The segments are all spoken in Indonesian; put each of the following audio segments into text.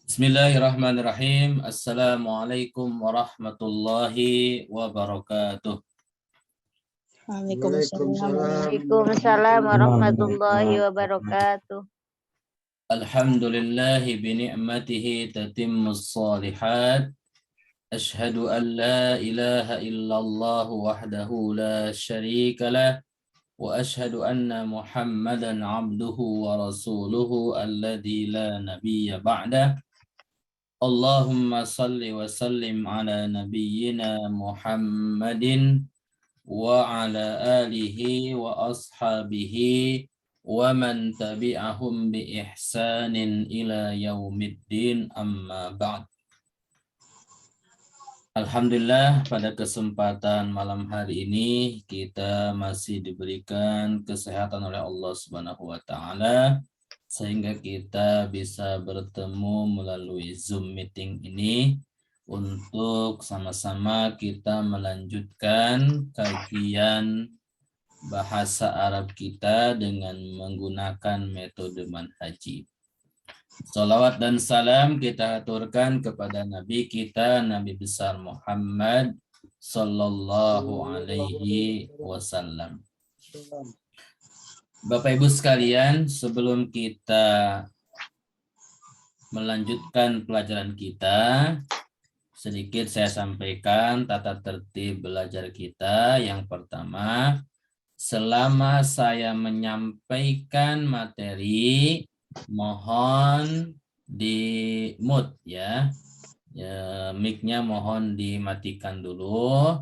Bismillahirrahmanirrahim. Assalamualaikum warahmatullahi wabarakatuh. Waalaikumsalam warahmatullahi wabarakatuh. Alhamdulillahi bini'matihi tatimmus salihat. Ashhadu an la ilaha illallah wahdahu la syarika lah. Wa ashhadu anna Muhammadan abduhu wa rasuluhu alladzi la nabiyya ba'dah. Allahumma salli wa sallim ala nabiyyina Muhammadin wa ala alihi wa ashabihi wa man tabi'ahum bi ihsanin ila yaumiddin amma ba'd. Alhamdulillah, pada kesempatan malam hari ini kita masih diberikan kesehatan oleh Allah Subhanahu wa taala sehingga kita bisa bertemu melalui Zoom meeting ini untuk sama-sama kita melanjutkan kajian bahasa Arab kita dengan menggunakan metode manhaji. Salawat dan salam kita aturkan kepada Nabi kita, Nabi besar Muhammad Sallallahu Alaihi Wasallam. Bapak Ibu sekalian, sebelum kita melanjutkan pelajaran kita, sedikit saya sampaikan tata tertib belajar kita. Yang pertama, selama saya menyampaikan materi, mohon di mute ya. Mic-nya mohon dimatikan dulu.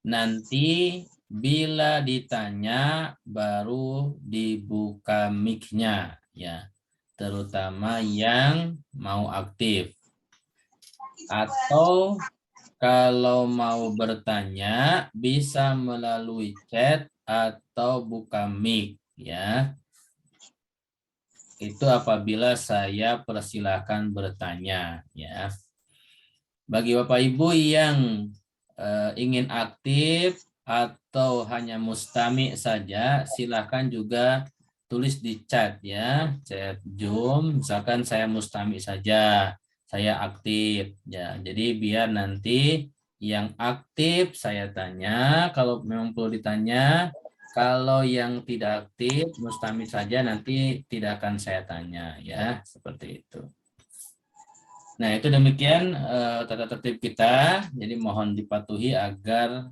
Nanti bila ditanya baru dibuka mic-nya ya. Terutama yang mau aktif. Atau kalau mau bertanya bisa melalui chat atau buka mic ya. Itu apabila saya persilahkan bertanya ya. Bagi Bapak Ibu yang ingin aktif atau hanya mustami saja, silahkan juga tulis di chat ya, chat Zoom. Misalkan saya mustami saja, saya aktif ya. Jadi biar nanti yang aktif saya tanya, kalau memang perlu ditanya. Kalau yang tidak aktif, mustami saja, nanti tidak akan saya tanya ya, seperti itu. Nah, itu demikian tata tertib kita. Jadi mohon dipatuhi agar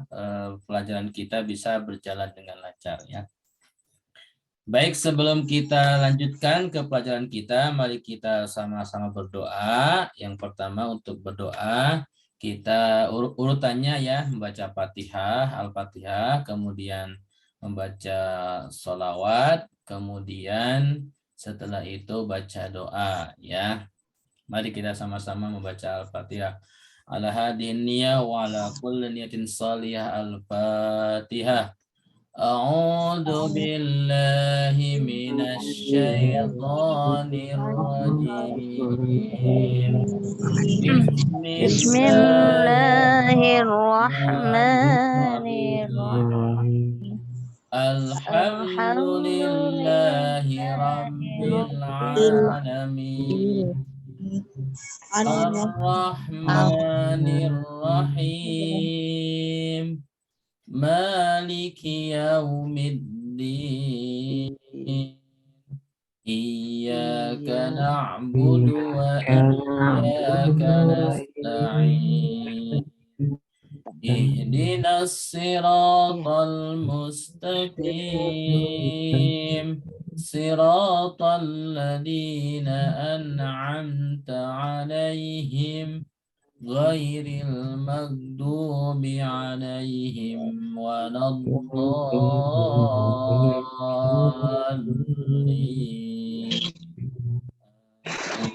pelajaran kita bisa berjalan dengan lancar ya. Baik, sebelum kita lanjutkan ke pelajaran kita, mari kita sama-sama berdoa. Yang pertama untuk berdoa, kita urutannya ya, membaca Fatihah, Al-Fatihah, kemudian membaca sholawat, kemudian setelah itu baca doa ya. Mari kita sama-sama membaca Al-Fatihah. Ala hadiniya wa ala kulli niyatin salihah Al-Fatihah. A'udzu billahi minasy syaithanir rajim. Bismillahirrahmanirrahim. Alhamdulillahi rabbil alamin. Ar-Rahmanir-Rahim. Maliki yaumiddin. Iyyaka na'budu wa iyyaka nasta'in. Ihdinas siratal mustaqim. Siratal ladzina an'amta 'alaihim ghairil maghdubi 'alaihim waladdallin.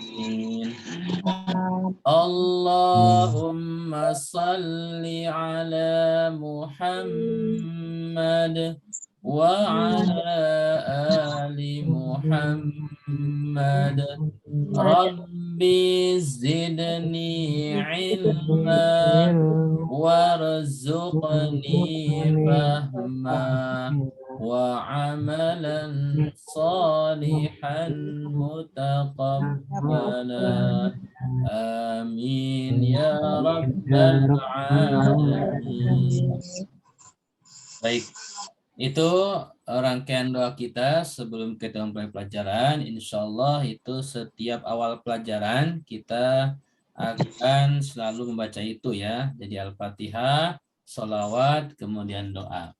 Amin. Allahumma salli ala Muhammad wa ala ali Muhammad. Rabbi zidni ilma warzuqni fahma وعملا صالحا متقبلا آمين يا رب العالمين. Baik, itu rangkaian doa kita sebelum kita memulai pelajaran. Insya Allah itu setiap awal pelajaran kita akan selalu membaca itu ya. Jadi Al-Fatihah, sholawat, kemudian doa.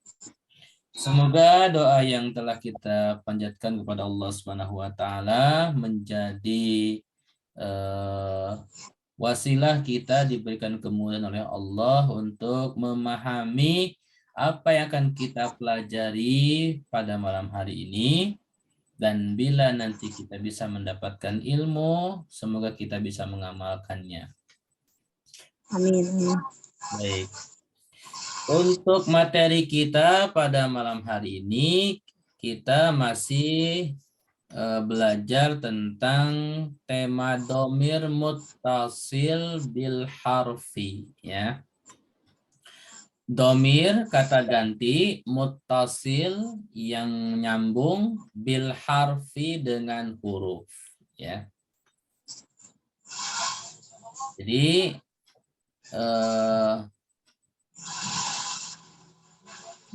Semoga doa yang telah kita panjatkan kepada Allah Subhanahu wa taala menjadi wasilah kita diberikan kemudahan oleh Allah untuk memahami apa yang akan kita pelajari pada malam hari ini. Dan bila nanti kita bisa mendapatkan ilmu, semoga kita bisa mengamalkannya. Amin. Baik. Untuk materi kita pada malam hari ini, kita masih belajar tentang tema domir muttasil bil harfi ya. Domir kata ganti, muttasil yang nyambung, bil harfi dengan huruf ya. Jadi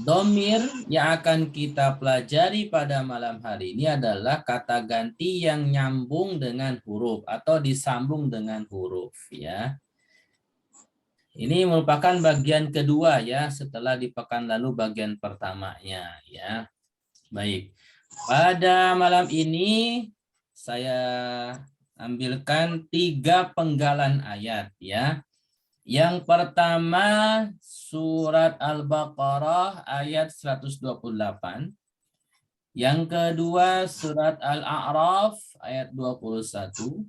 domir yang akan kita pelajari pada malam hari ini adalah kata ganti yang nyambung dengan huruf atau disambung dengan huruf ya. Ini merupakan bagian kedua ya setelah di pekan lalu bagian pertamanya ya. Baik. Pada malam ini saya ambilkan 3 penggalan ayat ya. Yang pertama surat Al-Baqarah ayat 128. Yang kedua surat Al-A'raf ayat 21.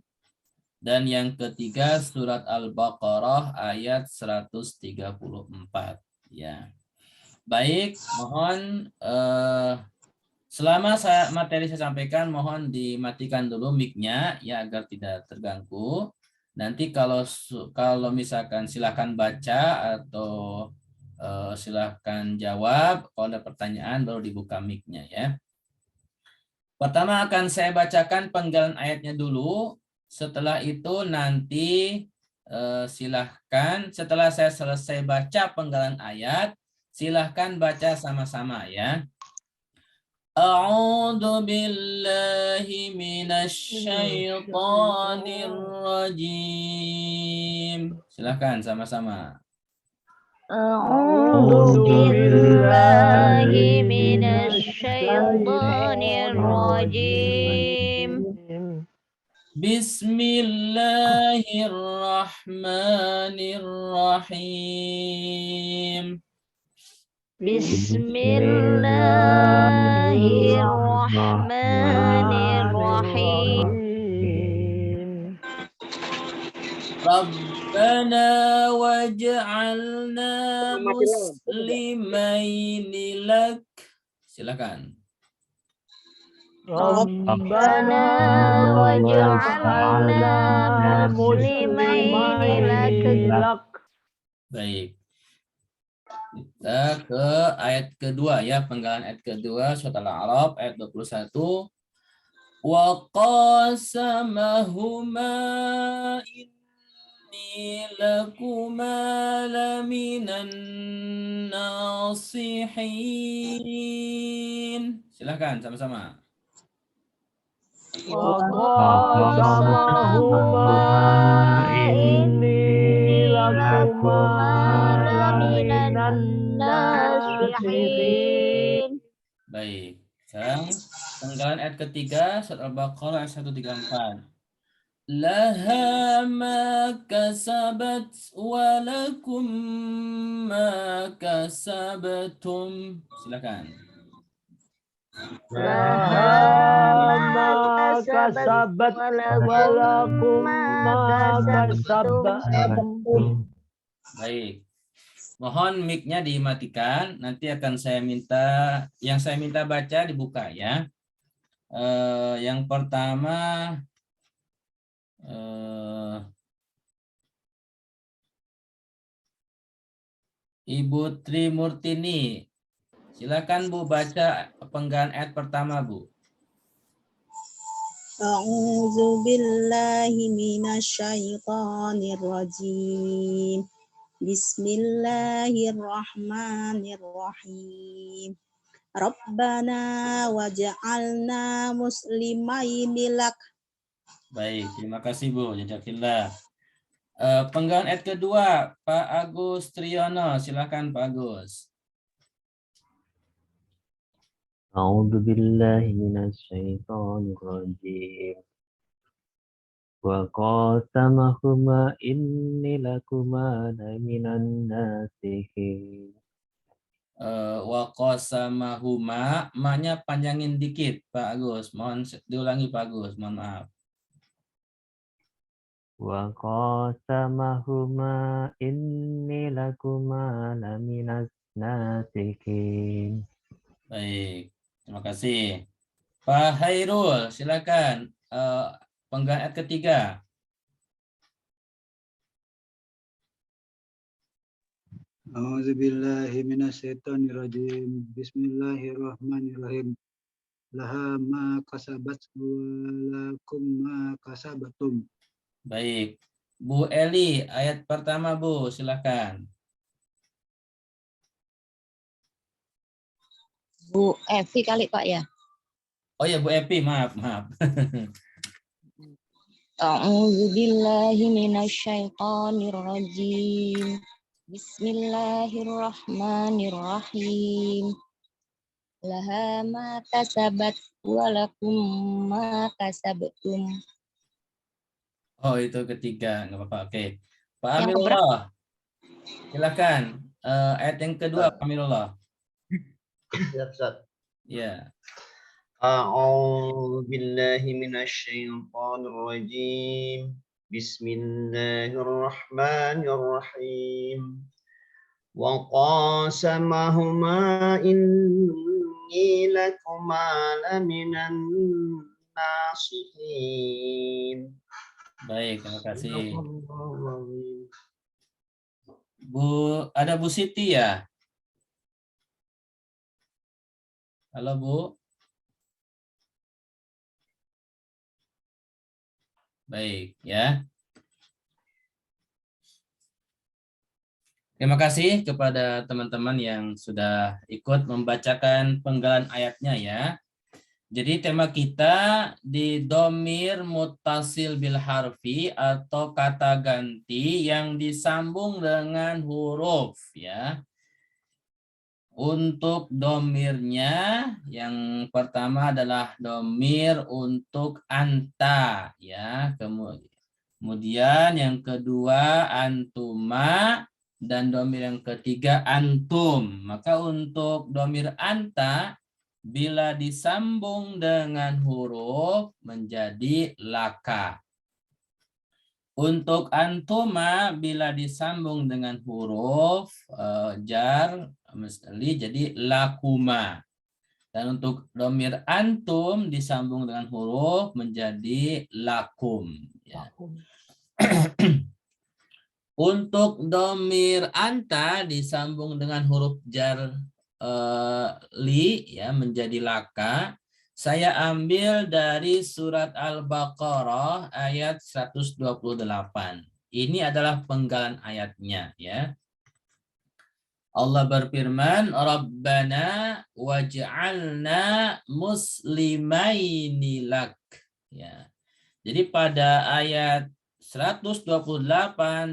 Dan yang ketiga surat Al-Baqarah ayat 134 ya. Baik, mohon selama materi saya sampaikan mohon dimatikan dulu mic-nya ya agar tidak terganggu. Nanti kalau misalkan silakan baca atau silakan jawab, kalau ada pertanyaan baru dibuka mic-nya ya. Pertama akan saya bacakan penggalan ayatnya dulu. Setelah itu nanti silahkan setelah saya selesai baca penggalan ayat, silahkan baca sama-sama ya. A'udzu billahi minasy syaithanir rajim. Silahkan sama-sama. A'udzu billahi minasy syaithanir rajim. Bismillahirrahmanirrahim. Bismillahirrahmanirrahim. Rabbana waj'alna muslimaini lak. Silakan. Rabbana waj'alna muslimaini lak. Baik. Kita ke ayat kedua ya, penggalan ayat kedua surat Al-A'raf ayat 21. Wa qasamahuma inni lakuma laminan nasihin. Silakan sama-sama. Wa qasamahuma inni lakuma laminan nasihin. Baik. Sekarang penggalan ayat ketiga surat Al-Baqarah ayat 134. Laha ma kasabat wa lakum ma kasabtum. Silakan. Laha ma kasabat wa lakum ma kasabtum. Baik. Mohon mic-nya dimatikan. Nanti akan saya minta, yang saya minta baca dibuka ya. Yang pertama Ibu Tri Murtini. Silakan Bu baca penggalan ayat pertama Bu. A'udzu billahi minasyaitonir rajim. Bismillahirrahmanirrahim. Rabbana waj'alna muslimaini lak. Baik, terima kasih Bu. Jazakillah. Penggalan ayat kedua, Pak Agus Triyono. Silakan Pak Agus. A'udzu billahi minasyaitonir rajim. Wa qasamahuma inni lakuma laminan nasihin. Wa qasamahuma, maknya panjangin dikit Pak Agus. Mohon diulangi Pak Agus, mohon maaf. Wa qasamahuma inni lakuma laminas nasihin. Baik, terima kasih. Pak Hairul, silakan. Penggalan ayat ketiga. A'udzubillahi minasyaitonirrajim. Bismillahirrahmanirrahim. Laha ma kasabat wa lakum ma kasabatum. Baik. Bu Eli, ayat pertama Bu, silakan. Bu Evi kali Pak ya. Oh ya Bu Epi, maaf. A'udzu billahi minasyaitonir rajim. Bismillahirrahmanirrahim. Laha ma kasabat wa lakum ma kasabtum. Oh itu ketiga, nggak apa-apa. Oke. Pak Yang Amirullah, silakan. Ayat yang kedua, Pak Amirullah. Ya. أعوذ بالله من الشيطان الرجيم بسم الله الرحمن الرحيم وقاسمهما إني لكما لمن الناصحين. Baik, terima kasih. Ada Bu Siti ya? Halo Bu. Baik ya. Terima kasih kepada teman-teman yang sudah ikut membacakan penggalan ayatnya ya. Jadi tema kita di domir muttasil bil harfi atau kata ganti yang disambung dengan huruf ya. Untuk domirnya yang pertama adalah domir untuk anta ya. Kemudian yang kedua antuma dan domir yang ketiga antum. Maka untuk domir anta bila disambung dengan huruf menjadi laka. Untuk antuma bila disambung dengan huruf jar mesti jadi lakuma. Dan untuk domir antum disambung dengan huruf menjadi lakum. Ya. Untuk domir anta disambung dengan huruf jar li ya menjadi laka. Saya ambil dari surat Al-Baqarah ayat 128. Ini adalah penggalan ayatnya ya. Allah berfirman, Rabbana waj'alna muslimaini lak. Ya. Jadi pada ayat 128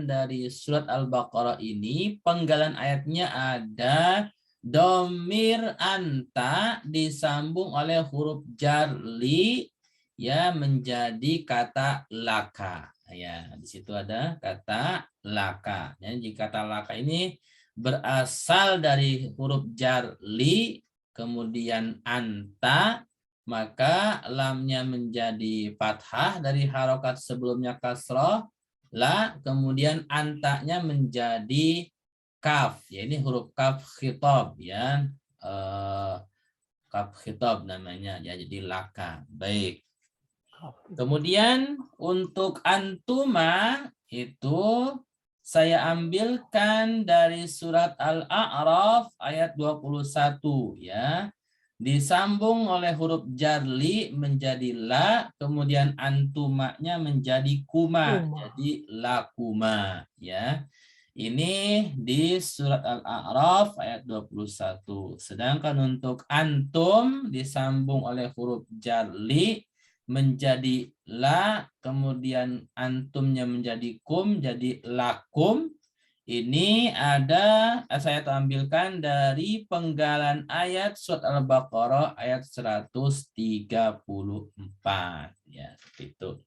dari surat Al-Baqarah ini penggalan ayatnya ada domir anta disambung oleh huruf jar li ya menjadi kata laka. Ya, di situ ada kata laka. Jadi kata laka ini berasal dari huruf jar li kemudian anta, maka lamnya menjadi fathah dari harokat sebelumnya kasroh, la kemudian antanya menjadi kaf, ya ini huruf kaf khitab ya, kaf khitab namanya ya, jadi laka. Baik. Kemudian untuk antuma itu Saya ambilkan dari surat Al-A'raf ayat 21 ya. Disambung oleh huruf jarli menjadi la, kemudian antumaknya menjadi kuma, jadi lakuma ya. Ini di surat Al-A'raf ayat 21. Sedangkan untuk antum disambung oleh huruf jarli menjadi la, kemudian antumnya menjadi kum, jadi lakum. Ini ada, saya tampilkan dari penggalan ayat surat Al-Baqarah ayat 134. Ya, itu.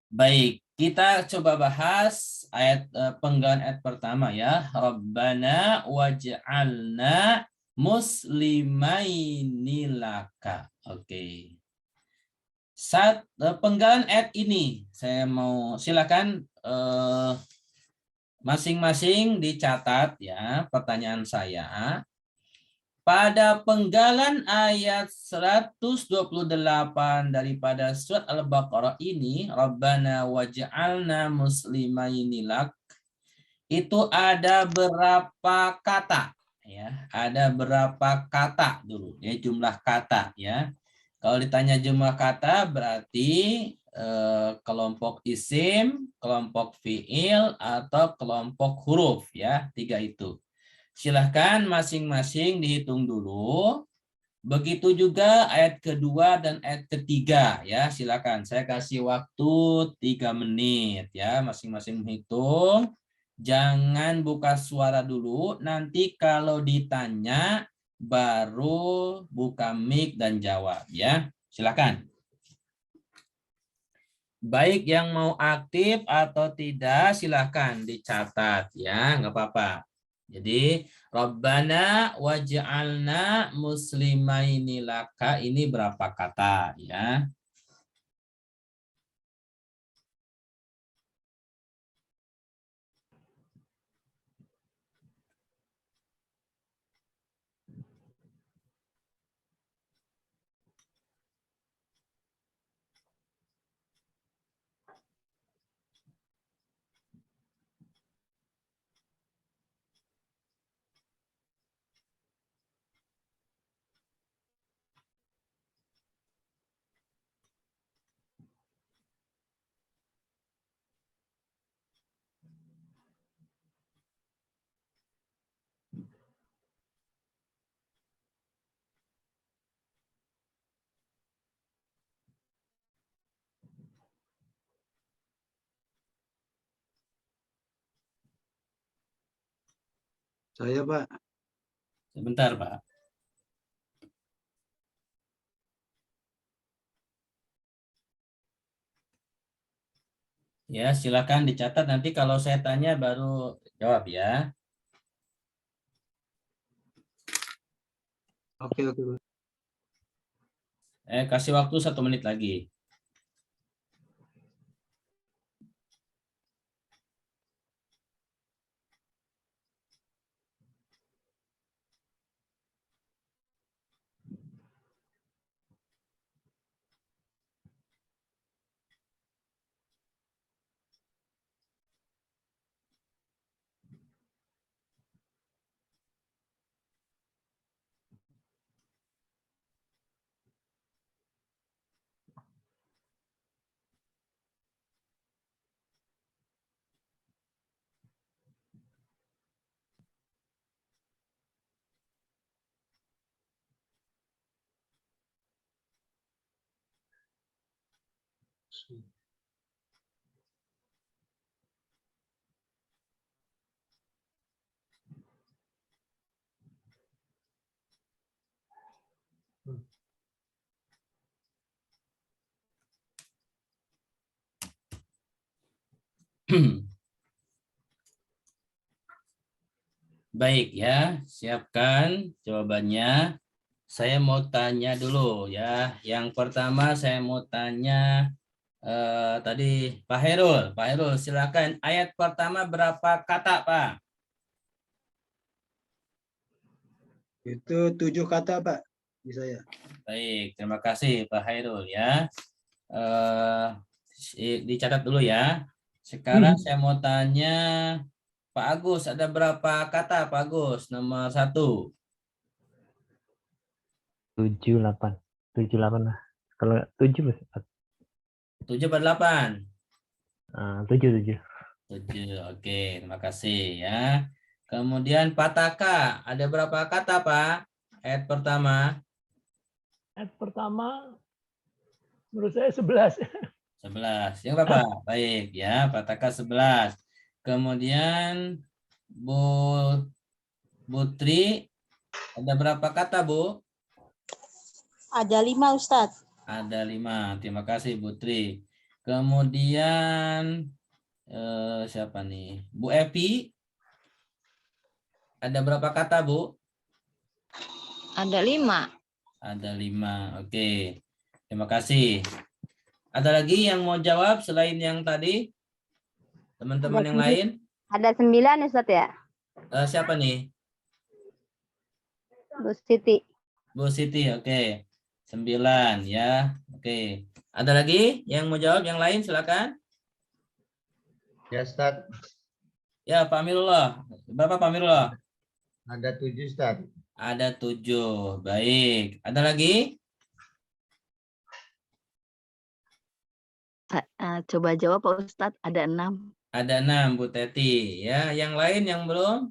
Baik, kita coba bahas ayat penggalan ayat pertama ya. Rabbana waj'alna muslimaini laka. Oke. Penggalan ayat ini saya mau silakan masing-masing dicatat ya pertanyaan saya. Pada penggalan ayat 128 daripada surat Al-Baqarah ini, Rabbana waj'alna muslimaini lak, itu ada berapa kata ya? Ada berapa kata dulu ya, jumlah kata ya. Kalau ditanya jumlah kata berarti kelompok isim, kelompok fiil, atau kelompok huruf ya, 3 itu. Silahkan masing-masing dihitung dulu. Begitu juga ayat kedua dan ayat ketiga ya, silakan. Saya kasih waktu 3 menit ya, masing-masing menghitung. Jangan buka suara dulu, nanti kalau ditanya baru buka mic dan jawab ya. Silakan. Baik yang mau aktif atau tidak silakan dicatat ya, nggak apa-apa. Jadi Rabbana waj'alna muslimaini laka ini berapa kata ya? Saya, Pak. Sebentar, Pak. Ya, silakan dicatat, nanti kalau saya tanya baru jawab ya. Oke, Pak. Kasih waktu 1 menit lagi. Baik ya, siapkan jawabannya. Saya mau tanya dulu ya. Yang pertama saya mau tanya tadi Pak Herul. Pak Herul, silakan. Ayat pertama berapa kata, Pak? Itu 7 kata, Pak, di saya. Baik, terima kasih Pak Hairul ya. Dicatat dulu ya. Sekarang saya mau tanya Pak Agus, ada berapa kata Pak Agus? Nomor 1. 7, 8. 7, 8 lah. Kalau 7, 7 atau 8? 7, 7. 7. Oke, terima kasih ya. Kemudian pataka, ada berapa kata Pak? Ayat pertama. Ayat pertama menurut saya 11. 11. Yang berapa? Baik ya, pataka 11. Kemudian Bu Tri, ada berapa kata Bu? Ada 5 Ustadz. Ada 5. Terima kasih Bu Tri. Kemudian siapa nih? Bu Epi. Ada berapa kata Bu? Ada 5. Ada 5. Oke. Terima kasih. Ada lagi yang mau jawab selain yang tadi? Teman-teman yang lain? Ada 9 Ustadz ya? Siapa nih? Bu Siti. Bu Siti, oke. 9 ya. Oke. Ada lagi yang mau jawab yang lain? Silakan. Ya Ustaz, Ya, Pak Amirullah. Berapa Pak Amirullah? ada 7 Ustaz. Ada 7. Baik. Ada lagi? Coba jawab Pak Ustadz, ada 6. Ada 6 Bu Teti. Ya, yang lain yang belum?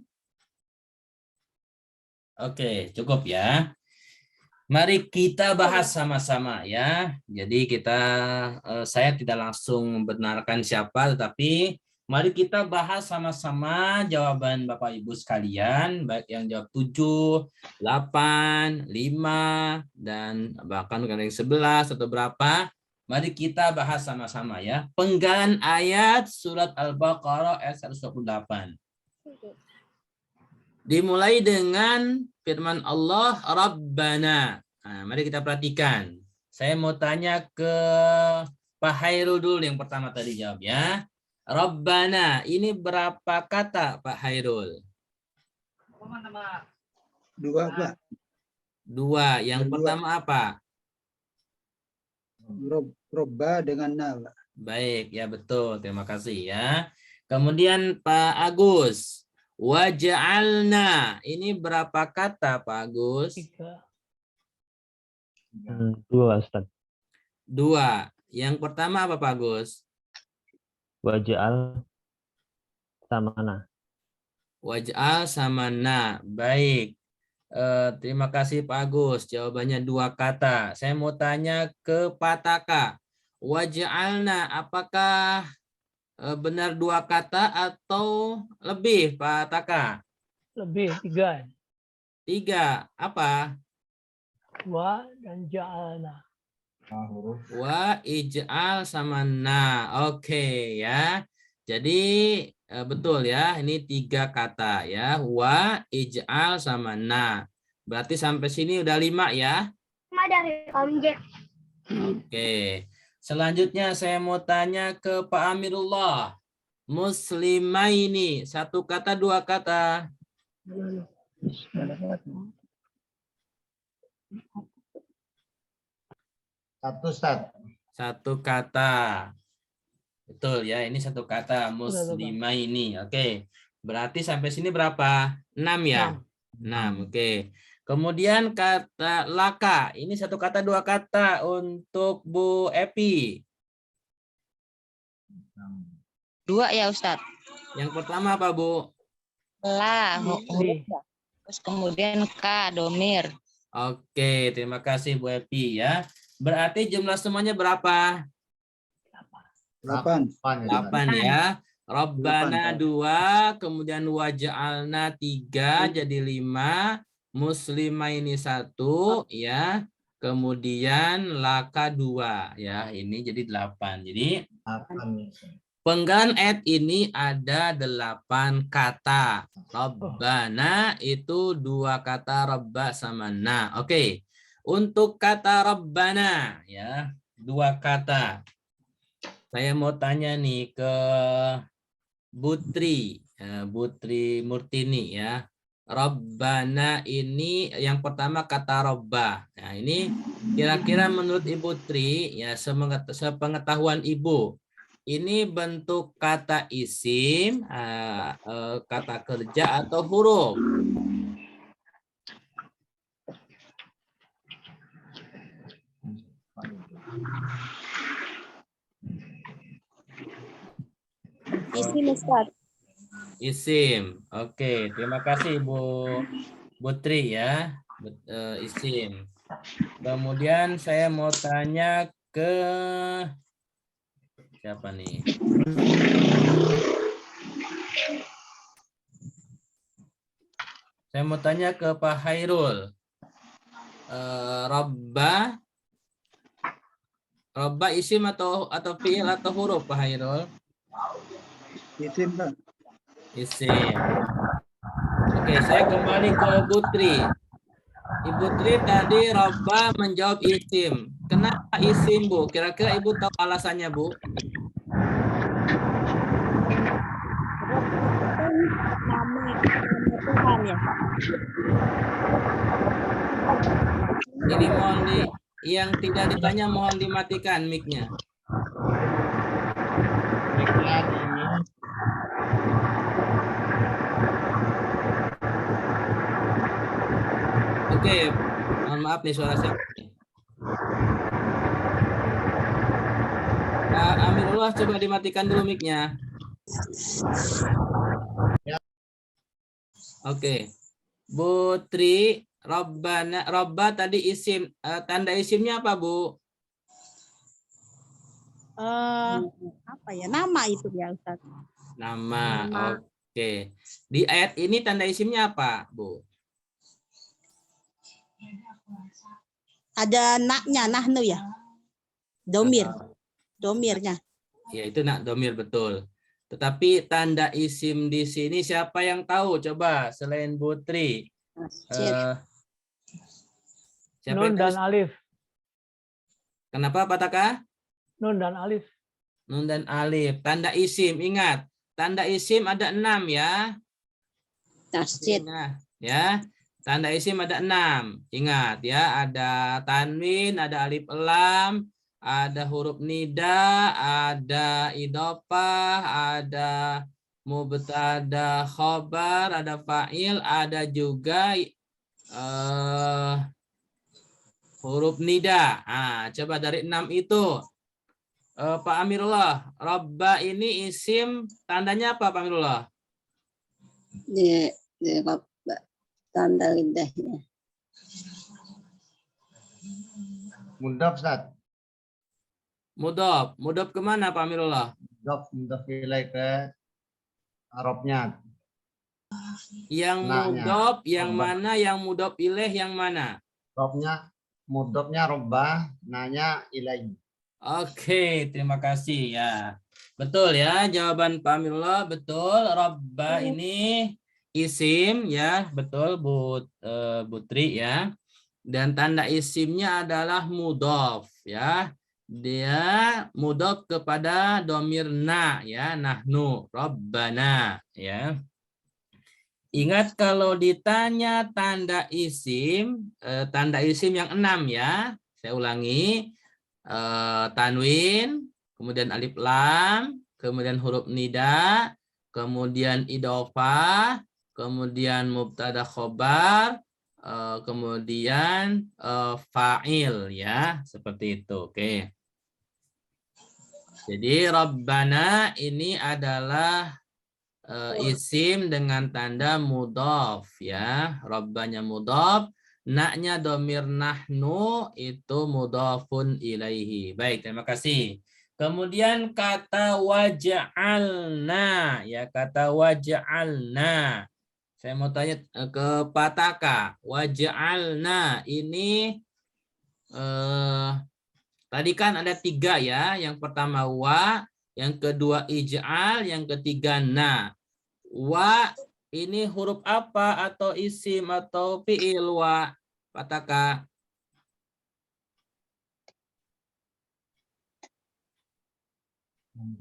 Oke, cukup ya. Mari kita bahas sama-sama ya. Jadi saya tidak langsung membenarkan siapa, tetapi mari kita bahas sama-sama jawaban Bapak Ibu sekalian, baik yang jawab 7, 8, 5, dan bahkan yang 11 atau berapa. Mari kita bahas sama-sama ya. Penggalan ayat surat Al-Baqarah ayat 128. Dimulai dengan firman Allah, Rabbana. Nah, mari kita perhatikan. Saya mau tanya ke Pak Hairul dulu yang pertama tadi jawab ya. Rabbana, ini berapa kata Pak Hairul? 2 Pak. 2. Yang Dua. pertama apa? Robba dengan na Pak. Baik, ya betul. Terima kasih ya. Kemudian Pak Agus. Waja'alna. Ini berapa kata Pak Agus? 2, Ustaz. 2. Yang pertama apa Pak Agus? Waja'al sama na. Waj'al sama na. Baik. Terima kasih Pak Agus. Jawabannya 2 kata. Saya mau tanya ke Pak Taka. Waj'alna, apakah benar 2 kata atau lebih Pak Taka? Lebih 3. 3. Apa? Wa dan ja'alna. Wa ij'al sama na. Oke ya. Jadi betul ya. Ini 3 kata ya. Wa ij'al sama na. Berarti sampai sini udah 5 ya. Oke. Selanjutnya saya mau tanya ke Pak Amirullah. Muslimaini. 1 kata 2 kata? 1 Ustaz. 1 kata. Betul ya, ini 1 kata. Muslimaini. Oke. Berarti sampai sini berapa? 6 ya? 6. Oke. Kemudian kata laka. Ini 1 kata 2 kata untuk Bu Epi. 2 ya Ustadz. Yang pertama apa Bu? La. huruf ya. Terus kemudian K, domir. Oke, terima kasih Bu Epi ya. Berarti jumlah semuanya berapa? 8. 8 ya. Rabbana 2, kemudian waja'alna 3 jadi 5, muslimaini 1 ya. Kemudian laka 2 ya. Ini jadi 8. Jadi penggalan ayat ini ada 8 kata. Rabbana itu 2 kata Rabba sama na. Oke. Untuk kata Rabbana ya, 2 kata. Saya mau tanya nih ke Butri Murtini ya. Rabbana ini yang pertama kata Robba. Nah, ini kira-kira menurut Ibu Tri ya sepengetahuan Ibu, ini bentuk kata isim, kata kerja atau huruf? Isim Ustaz. Isim. Oke, terima kasih Bu Putri ya. Isim. Kemudian saya mau tanya ke siapa nih? Saya mau tanya ke Pak Hairul. Robba isim atau fiil atau huruf Pak Hairul? Isim, Pak. Isim. Oke, saya kembali ke Putri. Ibu Tri tadi Robba menjawab isim. Kenapa isim, Bu? Kira-kira Ibu tahu alasannya, Bu? Nama Tuhan ya. Ini mohon yang tidak ditanya mohon dimatikan mic-nya. Mic-nya di Oke, mohon maaf nih suara saya. Pak Amirullah coba dimatikan dulu mic-nya. Oke. Bu Tri, Robba tadi isim, tanda isimnya apa, Bu? Apa ya nama itu ya Ustaz? Nama. Oke. Di ayat ini tanda isimnya apa, Bu? Ada naknya, nahnu ya. Domirnya. Ya, itu nak domir betul. Tetapi tanda isim di sini siapa yang tahu? Coba selain Putri. Siapa Nun yang tahu? dan alif. Kenapa Pak Taka? Nun dan alif. Nun dan alif. Tanda isim, ingat. Tanda isim ada 6 ya. Tasjid. Nah, ya. Tanda isim ada 6. Ingat ya, ada tanwin, ada alif lam, ada huruf nida, ada idhofah, ada mubtada khobar, ada fa'il, ada juga huruf nida. Nah, coba dari 6 itu. Pak Amirullah, Robba ini isim tandanya apa Pak Amirullah? Di tanda lidahnya. mudhof, Ustaz. Mudhof kemana Pak Amirullah? Mudhof ilaih ke Arabnya. Yang mudhof yang mana, yang mudhof ilaih yang mana? Mudhofnya Robba, nanya ilaih. Oke, terima kasih ya. Betul ya, jawaban Pak Amirullah betul. Robba ini isim ya, betul Bu Putri ya. Dan tanda isimnya adalah mudhof ya. Dia mudhof kepada domir na ya, nahnu, Rabbana ya. Ingat kalau ditanya tanda isim yang 6 ya. Saya ulangi. Tanwin, kemudian alif lam, kemudian huruf nida, kemudian idhofah, kemudian mubtada khobar, kemudian fa'il ya, seperti itu. Oke. Jadi Rabbana ini adalah isim dengan tanda mudhof ya. Rabbanya mudhof, naknya domir nahnu itu mudhofun ilaihi. Baik, terima kasih. Kemudian kata waja'alna ya, kata waja'alna. Saya mau tanya ke Pak Taka. Waja'alna ini tadi kan ada 3 ya. Yang pertama wa, yang kedua ij'al, yang ketiga na. Wa ini huruf apa atau isim atau fi'il wa? Pak Taka.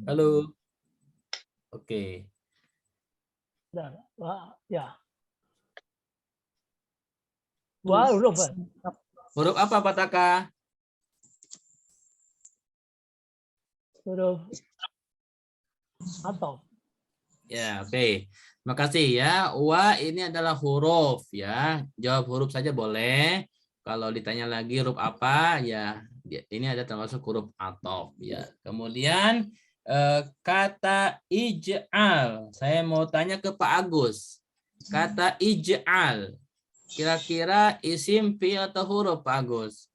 Halo. Oke. Ya. Wa huruf. Huruf apa Pak Taka? Huruf Atau. Ya, oke. Makasih ya. Wa ini adalah huruf ya. Jawab huruf saja boleh. Kalau ditanya lagi huruf apa ya, ini ada termasuk huruf athof ya. Kemudian kata ij'al. Saya mau tanya ke Pak Agus. Kata ij'al. Kira-kira isim, fi'il atau huruf Pak Agus?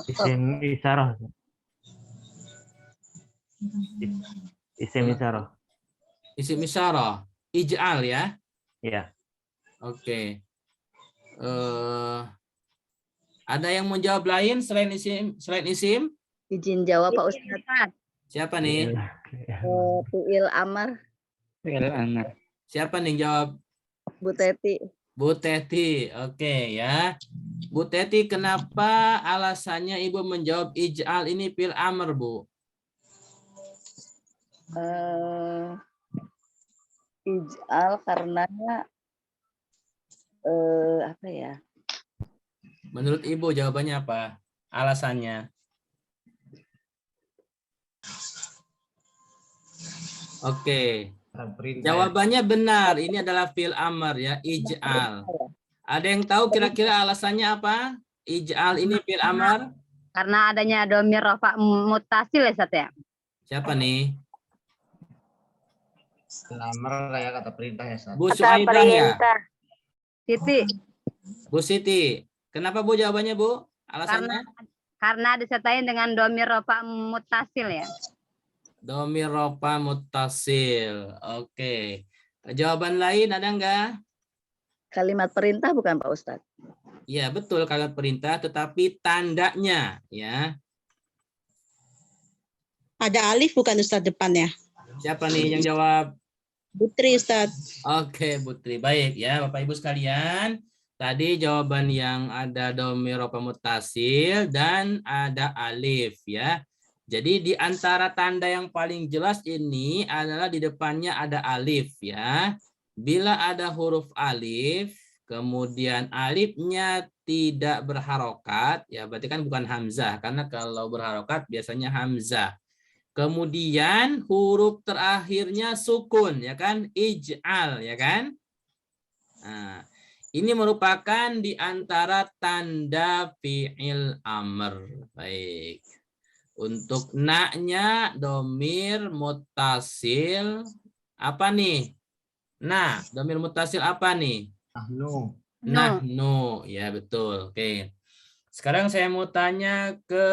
Isim isyarah. Isim isyarah. Isim isyarah. Ij'al ya. Iya. Oke. Ada yang mau jawab lain selain isim? Izin jawab Pak Ustadz. Siapa nih? Fi'il amar, Siapa nih yang jawab? Bu Teti. Bu Teti. Oke ya. Bu Teti, kenapa alasannya Ibu menjawab ij'al ini fil amr, Bu? Ij'al karena apa ya? Menurut Ibu jawabannya apa? Alasannya? Oke. Perintah. Jawabannya benar. Ini adalah fil amr ya, ij'al. Ada yang tahu kira-kira alasannya apa? Ij'al ini fil amr? Karena adanya domir rafa mutasil ya, Ustadz ya? Siapa nih? Lamar kayak kata perintah ya, Ustaz. Bu Suaidah ya? Siti. Bu Siti. Kenapa Bu jawabannya, Bu? Alasannya? Karena disertai dengan domir rafa mutasil ya. Domir rofa mutasil. Oke. Jawaban lain ada enggak? Kalimat perintah bukan Pak Ustadz? Iya, betul kalimat perintah, tetapi tandanya ya. Ada alif bukan Ustadz depannya? Siapa nih yang jawab? Putri Ustadz. Oke, Putri. Baik ya, Bapak Ibu sekalian. Tadi jawaban yang ada domir rofa mutasil dan ada alif ya. Jadi di antara tanda yang paling jelas ini adalah di depannya ada alif ya. Bila ada huruf alif, kemudian alifnya tidak berharokat, ya berarti kan bukan hamzah. Karena kalau berharokat biasanya hamzah. Kemudian huruf terakhirnya sukun, ya kan? Ij'al, ya kan? Nah, ini merupakan di antara tanda fi'il amr. Baik. Untuk na-nya domir mutasil apa nih? Nah, domir mutasil apa nih? Nahnu. Nahnu, ya betul. Oke. Sekarang saya mau tanya ke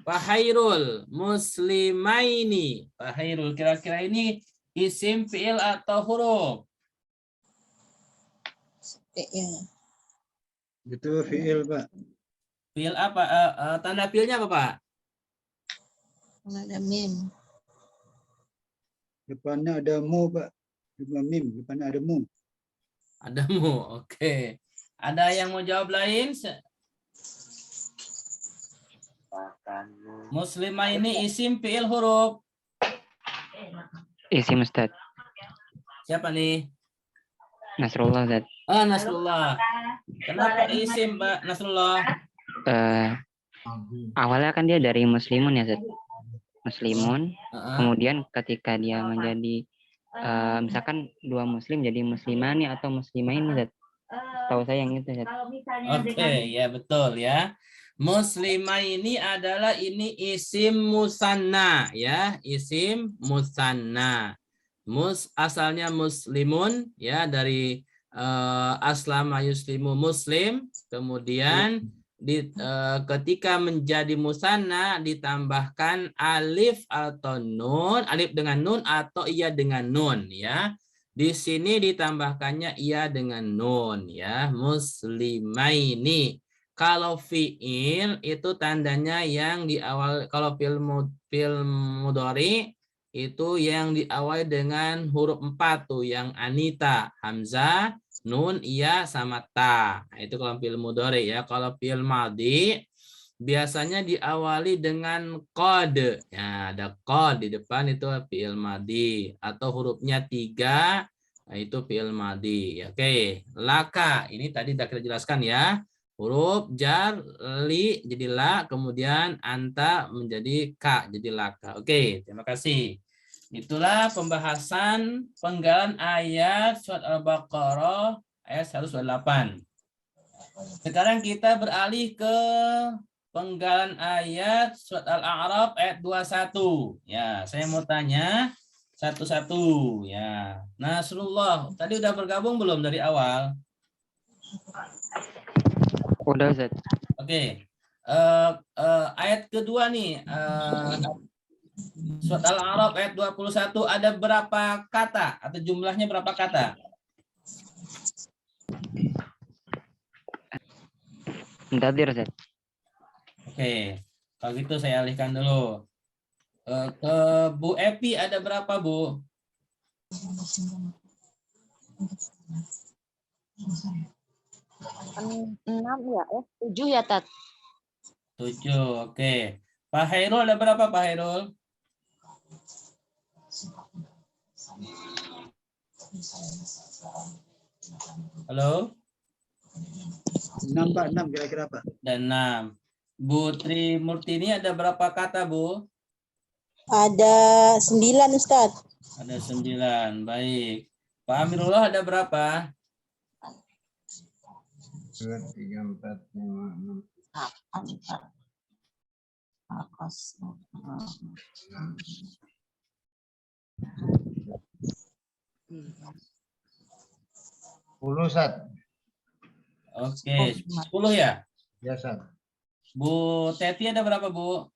Pak Hairul, muslimaini. Pak Hairul, kira-kira ini isim, fi'il atau huruf? Itu fi'il, Pak. Fi'il apa? Tanda fi'ilnya apa, Pak? Ada mim. Depannya ada mu, Pak. Depannya ada mu. Ada mu, oke. Ada yang mau jawab lain? Muslimah ini isim, fi'il, huruf? Isim Ustaz. Siapa nih? Nasrullah Ustaz. Nasrullah. Kenapa isim, Pak Nasrullah? Awalnya kan dia dari muslimun ya Ustaz. Muslimun. Kemudian ketika dia menjadi misalkan dua muslim jadi muslimani atau muslimain Ustaz. Tahu saya yang itu Ustaz. Oke, ya betul ya. Muslimah ini adalah ini isim musanna ya, isim musanna. Asalnya muslimun ya, dari aslama yuslimu muslim, kemudian ketika menjadi musanna ditambahkan alif atau nun, alif dengan nun atau iya dengan nun ya. Di sini ditambahkannya iya dengan nun ya, muslimaini. Kalau fi'il itu tandanya yang di awal, kalau fi'il mudhari itu yang diawali dengan huruf 4 tuh, yang anita, hamzah, nun, iya sama ta. Nah, itu kalau fi'il mudhari ya. Kalau fi'il madhi biasanya diawali dengan qad. Ya, ada qad di depan, itu fi'il madhi, atau hurufnya 3, nah itu fi'il madhi. Oke, laka ini tadi sudah kita jelaskan ya. Huruf jar, li jadi la, kemudian anta menjadi ka, jadi laka. Oke, terima kasih. Itulah pembahasan penggalan ayat surat Al-Baqarah ayat 128. Sekarang kita beralih ke penggalan ayat surat Al-A'raf ayat 21. Ya, saya mau tanya satu-satu ya. Nasrullah, tadi udah bergabung belum dari awal? Udah Ustaz. Oke. Ayat kedua nih, surat Al-A'raf ayat 21 ada berapa kata atau jumlahnya berapa kata? Muntadir Ustaz. Oke. Kalau gitu saya alihkan dulu. Ke Bu Epi ada berapa, Bu? 6 ya, 7 ya, Tat. 7. Oke. Pak Hairul ada berapa, Pak Hairul? Halo? 6 Pak, 6 kira-kira Pak. Dan 6. Bu Tri Murtini ada berapa kata, Bu? Ada 9 Ustadz. Ada 9. Baik. Pak Amirullah ada berapa? 2, 3, 4, 5, 6. 10 Ustaz. Oke, 10 ya? Ya Ustaz. Bu Teti ada berapa, Bu?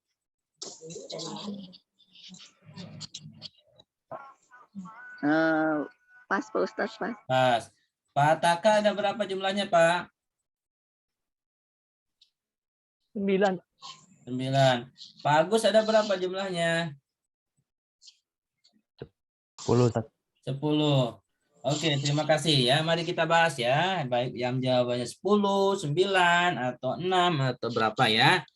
Pas Pak Ustadz, pas. Pas. Pak Taka ada berapa jumlahnya, Pak? 9. 9. Pak Agus ada berapa jumlahnya? 10 Ustaz. 10. Oke, terima kasih ya. Mari kita bahas ya. Baik yang jawabannya 10, 9, atau 6, atau berapa ya.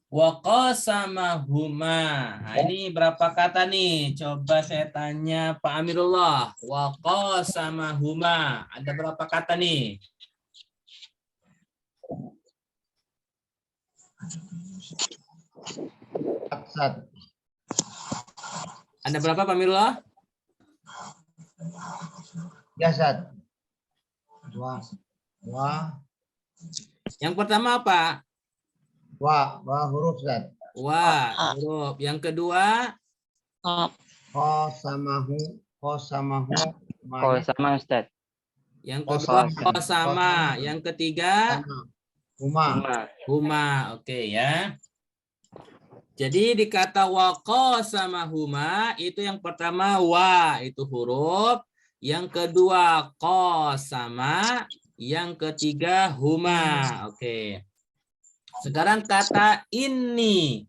Wa qasamahuma. Nah, ini berapa kata nih? Coba saya tanya Pak Amirullah. Wa qasamahuma. Ada berapa kata nih? Ustaz. Ada berapa Pak Amirullah? Ya Ustaz. 2. Yang pertama apa? Wa huruf Ustaz. Wa, huruf. Yang kedua? Qasamahu. Oh sama Ustaz. Yang kedua Qasam. sama. Yang ketiga? Huma. Huma. Oke ya. Jadi di kata wa qasamahuma itu yang pertama wa itu huruf, yang kedua qasama, yang ketiga huma. Oke. Sekarang kata ini.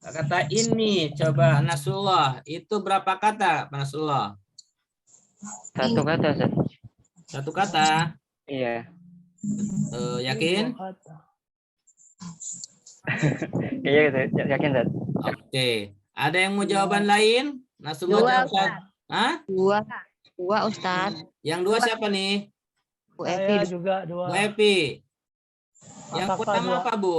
Kata ini coba Nasrullah itu berapa kata, Pak Nasrullah? 1 kata Ustaz. 1 kata. Iya. Yakin? Iya Ustaz. Yakin Ustaz. Oke. Ada yang mau jawaban lain? Nasrullah 2 jawab. Ustaz. Hah? 2 Ustadz. Yang 2 siapa nih? Bu Saya Evi. juga Bu 2. Epi. Yang Kakak pertama 2. apa, Bu?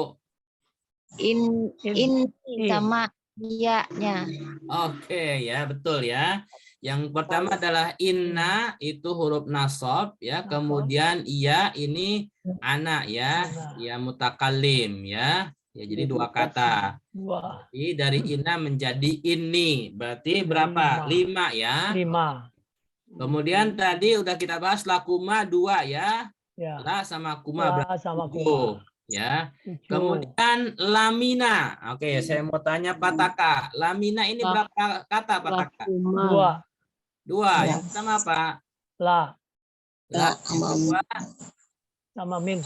In sama iya-nya. Oke ya, betul ya. Yang pertama adalah inna itu huruf nasab ya, kemudian iya ini anak ya, ya mutakallim ya. Ya jadi 2 kata. 2. Jadi dari inna menjadi ini. Berarti berapa? 5 ya. 5. Kemudian tadi udah kita bahas lakuma 2 ya. Ya. La sama kuma berarti Sama 7 kuma. ya. 7. Kemudian lamina. Oke, saya mau tanya Pak Taka. Lamina ini berapa kata Pak Taka? 2. Yang pertama apa? La. La. Yang kedua? Sama min.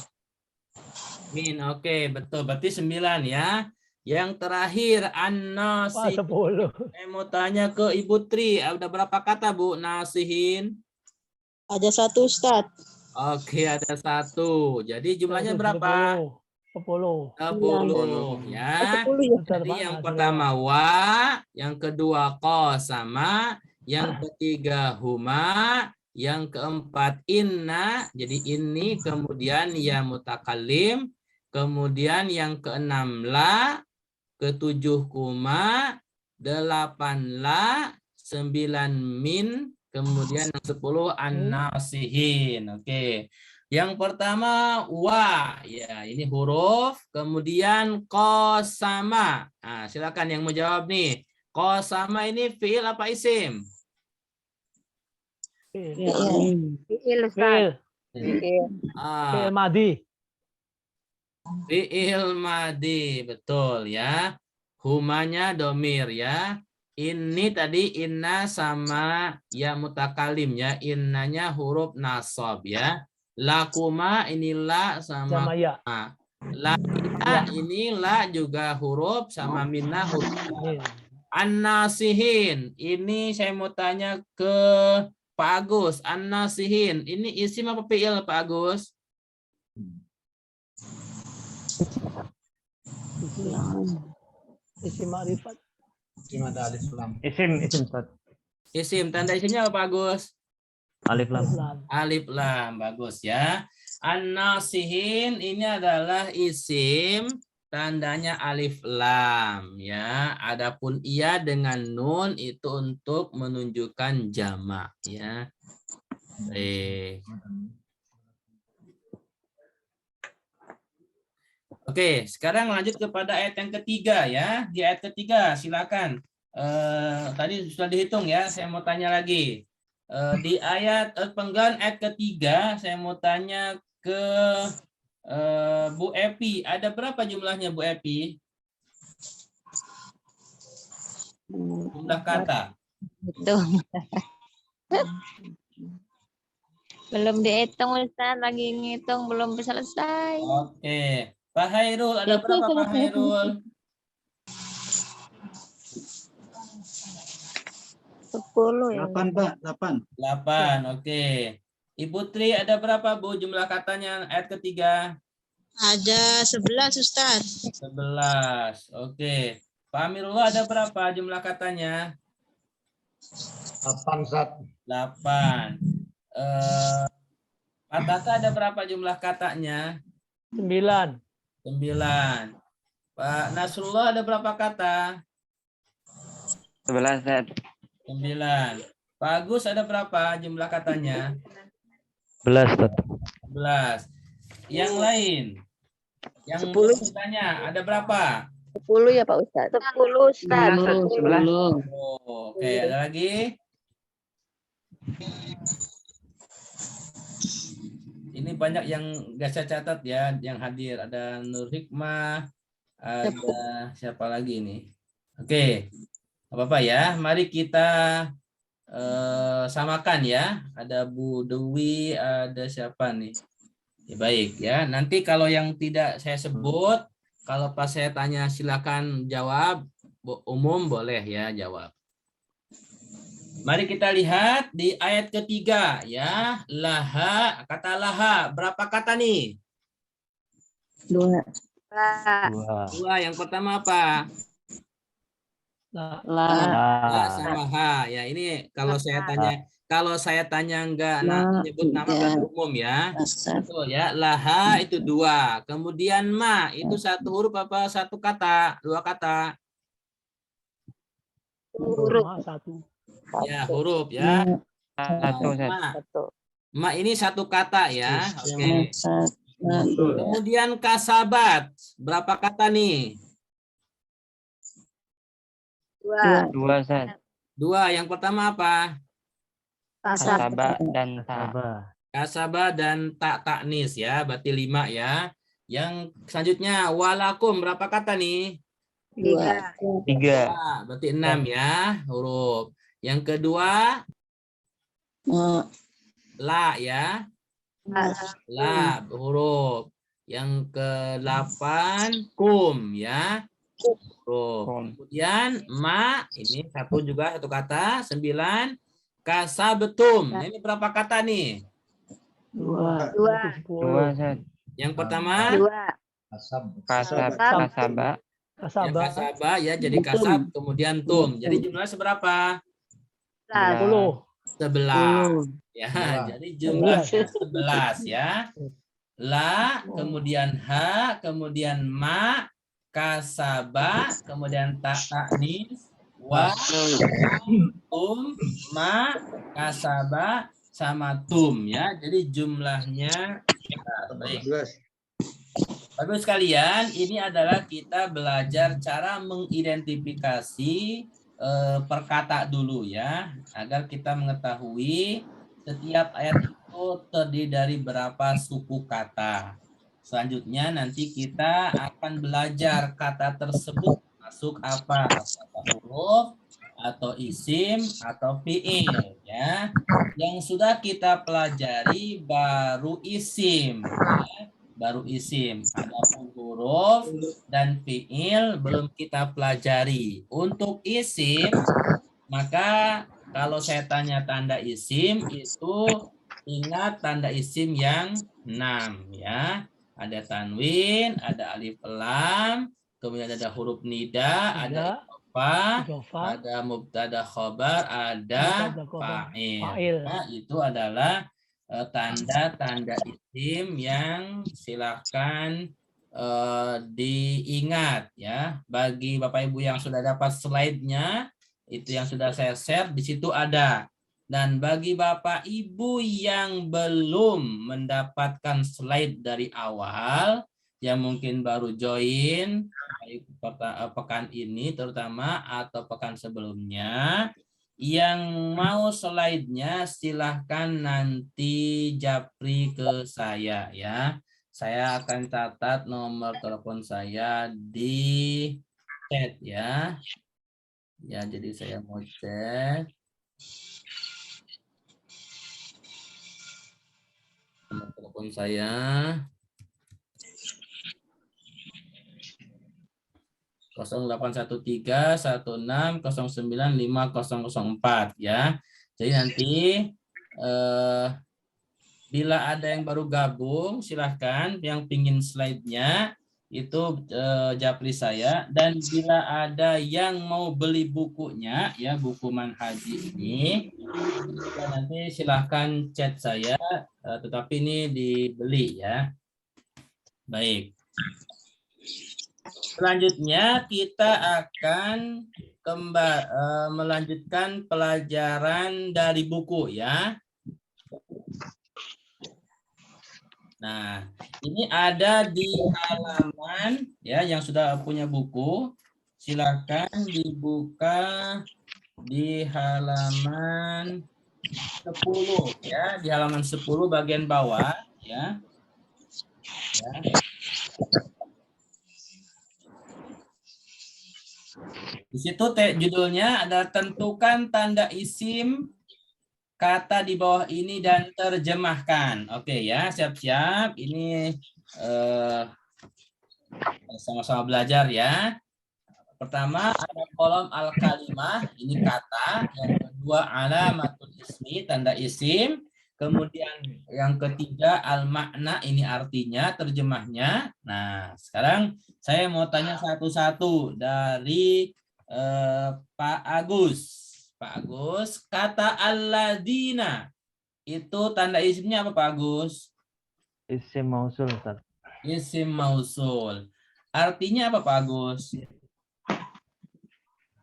Min. Oke, betul. Berarti 9 ya. Yang terakhir Wah, an-nasih. 10. Saya mau tanya ke Ibu Tri. Ada berapa kata Bu nasihin? Ada 1 Ustadz. Oke, ada 1. Jadi jumlahnya berapa? 10. 10 ya. 10 ya. Jadi yang pertama wa, yang kedua qasama, yang ketiga huma, Yang keempat inna, jadi ini, kemudian ya mutakallim, kemudian yang keenam la, ketujuh kuma, 8 la, 9 min, kemudian yang 10 an-nasihin. Oke. Yang pertama wa, ya ini huruf, kemudian qasama. Nah, silakan yang menjawab nih. Qasama ini fiil apa isim? Fi'il, Ustaz. Fi'il. Ah, Fi'il madi. fi'il madi, betul ya. Humanya domir ya. Ini tadi inna sama ya mutakalim ya. Innanya huruf nasab ya. Lakuma ini la sama Sama ya. la ini la juga huruf sama minna huruf. Min. An-nasihin. Ini saya mau tanya ke Pak Agus. An-nasihin. Ini isim apa fi'il Pak Agus? Isim ma'rifat. Isim ada alif lam. Isim Ustaz. Isim. Tanda isimnya apa Pak Agus? Alif lam. Lam. Alif lam. Bagus ya. An-nasihin ini adalah isim. Tandanya alif lam ya. Adapun ia dengan nun itu untuk menunjukkan jamak ya. Oke, sekarang lanjut kepada ayat yang ketiga ya. Di ayat ketiga silakan. Tadi sudah dihitung ya. Saya mau tanya lagi. Di ayat penggalan ayat ketiga saya mau tanya ke Bu Epi, ada berapa jumlahnya Bu Epi? Jumlah kata. Itu. Belum dihitung Ustaz, lagi ngitung belum selesai. Oke. Pak Hairul, ada berapa Pak Hairul? 10 ya. 8 Pak, 8. 8, oke. Ibu Tri, ada berapa Bu jumlah katanya ayat ketiga? Ada 11 Ustaz. 11, oke. Pak Amirullah, ada berapa jumlah katanya? 8 Ustaz. 8. Pak Tata, ada berapa jumlah katanya? 9. 9. Pak Nasrullah, ada berapa kata? 11 Ustaz. 9. Pak Agus, ada berapa jumlah katanya? 11 Ustaz. 11. Yang lain? Yang 10. katanya ada berapa? 10 ya Pak Ustaz. 10, Ustaz. 11. Oh, oke, ada lagi? Ini banyak yang gak saya catat ya, yang hadir. Ada Nur Hikmah, ada siapa lagi nih? Oke, apa-apa ya. Mari kita samakan ya. Ada Bu Dewi, ada siapa nih? Ya, baik ya. Nanti kalau yang tidak saya sebut, kalau pas saya tanya silakan jawab. Umum boleh ya jawab. Mari kita lihat di ayat ketiga ya. Laha, kata laha. Berapa kata nih? 2. 2. Yang pertama apa? Nah, La sama ha. Ya, ini kalau saya tanya enggak nyebut nama kan umum ya. Betul ya. Laha itu 2. Kemudian ma itu satu huruf apa satu kata? 2 kata. huruf 1. Ya, huruf ya. Satu Ustaz. Ma ini satu kata ya. Oke. Kemudian kasabat. Berapa kata nih? 2. 2 Ustaz. 2. Yang pertama apa? Kasaba dan ta. Kasaba dan tak taknis ya. Berarti 5 ya. Yang selanjutnya walakum. Berapa kata nih? 3. 3. Berarti 6 ya huruf. Yang kedua la ya. La huruf. Yang ke-8 kum ya. Huruf. Kemudian ma ini satu juga satu kata. 9 kasabetum. Nah, ini berapa kata nih? 2. 2 Ustaz. Yang pertama 2. Kasaba. yang Kasaba. kasaba ya jadi kasab kemudian tum. Jadi jumlahnya seberapa? 10. 11. Ya, Sebelas. jadi jumlahnya 11 ya. La, kemudian ha, kemudian ma, kasaba, kemudian ta'nis, wa, ma, kasaba, sama tum ya. Jadi jumlahnya baik. 14. Bapak sekalian, ini adalah kita belajar cara mengidentifikasi perkata dulu ya, agar kita mengetahui setiap ayat itu terdiri dari berapa suku kata. Selanjutnya nanti kita akan belajar kata tersebut masuk apa, apakah huruf atau isim atau fiil ya. Yang sudah kita pelajari baru isim ya. Baru isim. Adapun huruf dan fiil belum kita pelajari. Untuk isim, maka kalau saya tanya tanda isim itu ingat tanda isim yang 6 ya. Ada tanwin, ada alif lam, kemudian ada huruf nida, ada idofa, ada mubtada khobar, ada fa'il. Nah, itu adalah tanda-tanda isim yang silahkan diingat ya. Bagi Bapak Ibu yang sudah dapat slide-nya, itu yang sudah saya share, di situ ada. Dan bagi Bapak Ibu yang belum mendapatkan slide dari awal, yang mungkin baru join baik pekan ini terutama atau pekan sebelumnya, yang mau slide-nya silahkan nanti japri ke saya ya. Saya akan catat nomor telepon saya di chat ya. Ya, jadi saya mau cek nomor telepon saya. 081316095004 ya. Jadi nanti bila ada yang baru gabung silahkan yang pingin slide-nya itu japri saya, dan bila ada yang mau beli bukunya ya, buku Manhaji ini nanti silahkan chat saya, tetapi ini dibeli ya. Baik. Selanjutnya kita akan melanjutkan pelajaran dari buku ya. Nah, ini ada di halaman ya, yang sudah punya buku silakan dibuka di halaman 10 ya, di halaman 10 bagian bawah ya. Di situ judulnya ada tentukan tanda isim kata di bawah ini dan terjemahkan. Oke ya, siap-siap. Ini sama-sama belajar ya. Pertama ada kolom al-kalimah, ini kata. Yang kedua alamatul ismi, tanda isim. Kemudian yang ketiga al-makna, ini artinya, terjemahnya. Nah, sekarang saya mau tanya satu-satu dari Pak Agus. Pak Agus, kata alladzina itu tanda isimnya apa Pak Agus? Isim mausul, Ustaz. Isim mausul. Artinya apa Pak Agus?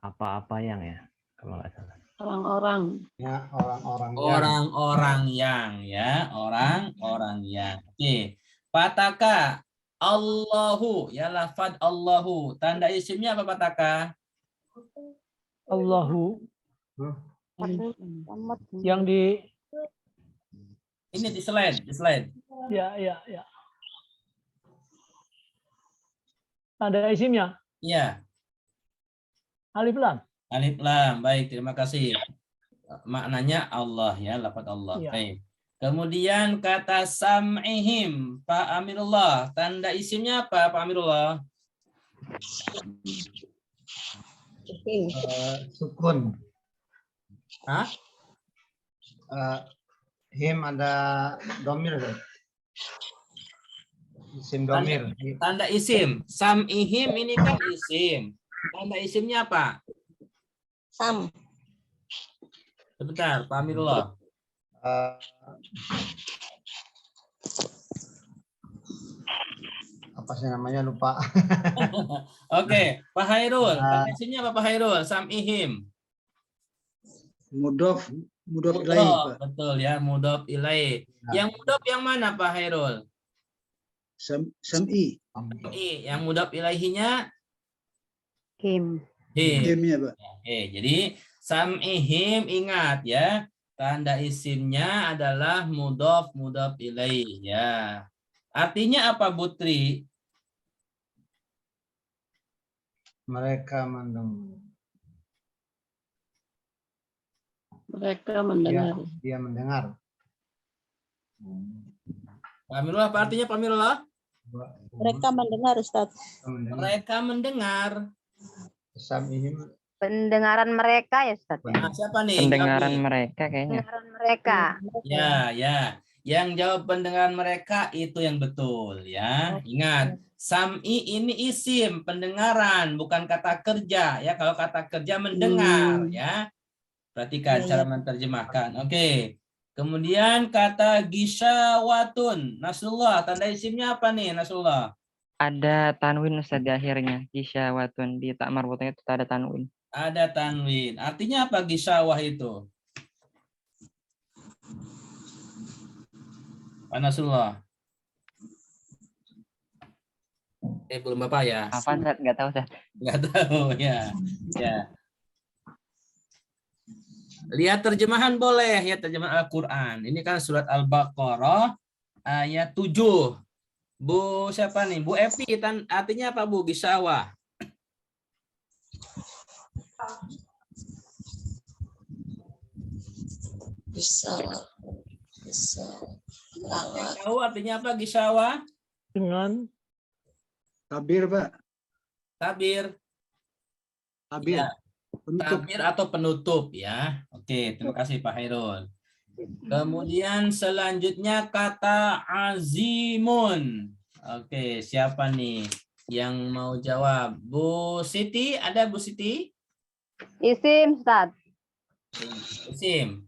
Apa-apa yang ya, kalau nggak salah. Orang-orang. Ya, orang-orang. Orang-orang yang ya, orang-orang yang. Oke. Pataka Allahu ya, lafad Allahu. Tanda isimnya apa Pataka? Allahu. Yang di ini di slide, Ya. Tanda isimnya? Iya. Alif lam. Alif lam. Baik, terima kasih. Maknanya Allah ya, lafaz Allah. Ya. Baik. Kemudian kata sam'ihim, Pak Amirullah. Tanda isimnya apa, Pak Amirullah? Sukun. Hah? Him ada domir. Isim domir. Tanda isim. Sam'ihim ini kan isim. Tanda isimnya apa? Sam. Sebentar, Pak Amirullah. Eh, apa sih namanya, lupa. Oke, Pak Hairul. Nah. Tanda isimnya apa Pak Hairul? Sam'ihim. Mudof ilaih, Mudhof, Pak. betul ya, mudhof ilaih. Nah. Yang mudhof yang mana Pak Hairul? Sam'i. Yang mudhof ilaihinya Him. him. Himnya, Pak. Oke, jadi sam'ihim, ingat ya, tanda isimnya adalah mudhof ilaih ya. Artinya apa, Putri? Mereka mendengar. Mereka mendengar. Dia mendengar. Pak Amirullah, apa artinya Pak Amirullah? Mereka mendengar, Ustaz. Mereka mendengar. Sam'ihim. Pendengaran mereka ya, Ustaz. Ya? Nah, siapa nih? Pendengaran Jawab nih. mereka kayaknya. Pendengaran mereka. Ya, ya. Yang jawab pendengaran mereka itu yang betul ya. Ingat, sam'i ini isim, pendengaran, bukan kata kerja ya. Kalau kata kerja mendengar ya. Perhatikan cara menerjemahkan. Oke. Kemudian kata gisyawatun. Nasrullah, tanda isimnya apa nih Nasrullah? Ada tanwin Ustaz di akhirnya. Gisyawatun. Di tak marbutnya itu ada tanwin. Ada tanwin. Artinya apa gisyawah itu? Pak Nasrullah. Belum Bapak ya? Apa Ustaz? Nggak tahu Ustaz. Nggak tahu ya. Ya. Lihat terjemahan boleh ya, terjemahan Al-Qur'an. Ini kan surat Al-Baqarah ayat 7. Bu siapa nih? Bu Evi, artinya apa Bu? Gisawah. Yang tahu artinya apa gisawah? Dengan Tabir, Pak. Tabir. Tabir. Ya. Tabir atau penutup ya. Oke, terima kasih Pak Hairul. Kemudian selanjutnya kata azimun. Oke, siapa nih yang mau jawab? Bu Siti, ada Bu Siti? Isim, Ustaz. Isim.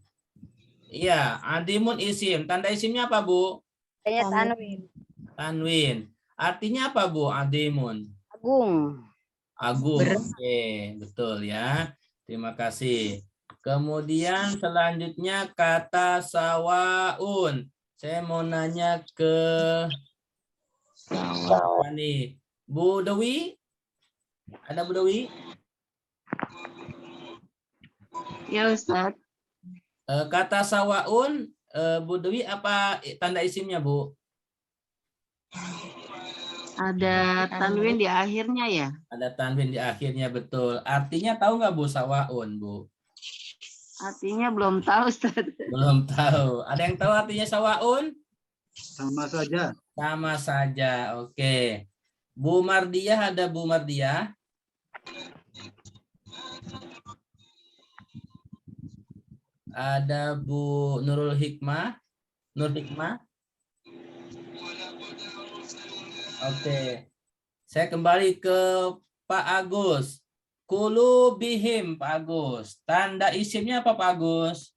Iya, adimun isim. Tanda isimnya apa, Bu? Kayaknya tanwin. Tanwin. Artinya apa, Bu? Adimun. Agung. Agung. Oke, betul ya. Terima kasih. Kemudian selanjutnya kata sawaun. Saya mau nanya ke siapa nih? Bu Dewi? Ada Bu Dewi? Ya Ustaz. Kata sawaun, Bu Dewi apa tanda isimnya, Bu? Ada tanwin di akhirnya ya? Ada tanwin di akhirnya, betul. Artinya tahu nggak Bu sawaun, Bu? Artinya belum tahu Ustaz. Belum tahu. Ada yang tahu artinya sawaun? Sama saja. Sama saja. Oke. Bu Mardiah, ada Bu Mardiah? Ada Bu Nurul Hikmah? Nur Hikmah? Oke. Saya kembali ke Pak Agus. Kulubihim, Pak Agus. Tanda isimnya apa, Pak Agus?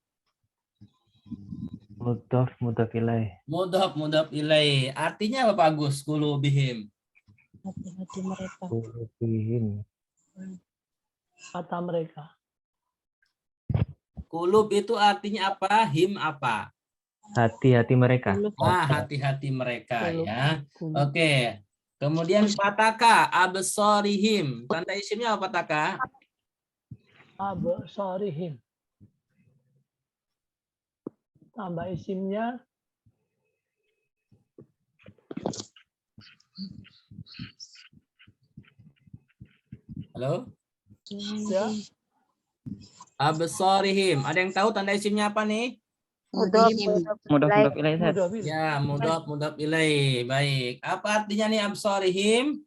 Mudhof ilaih. Mudhof ilaih. Artinya apa, Pak Agus? Kulubihim. Hati-hati mereka. Kulubihim. kata mereka. Kulub itu artinya apa? Him apa? Hati-hati mereka. Hati-hati mereka ya. Oke. Kemudian pataka absorihim. Tanda isimnya apa, pataka? Absorihim. Tambah isimnya Halo? ya. Absorihim. Ada yang tahu tanda isimnya apa nih? Mudhof Mudhof ilaih Ustaz. Mudah bilang. Ya, mudhof ilaih. Baik. Apa artinya nih absorihim?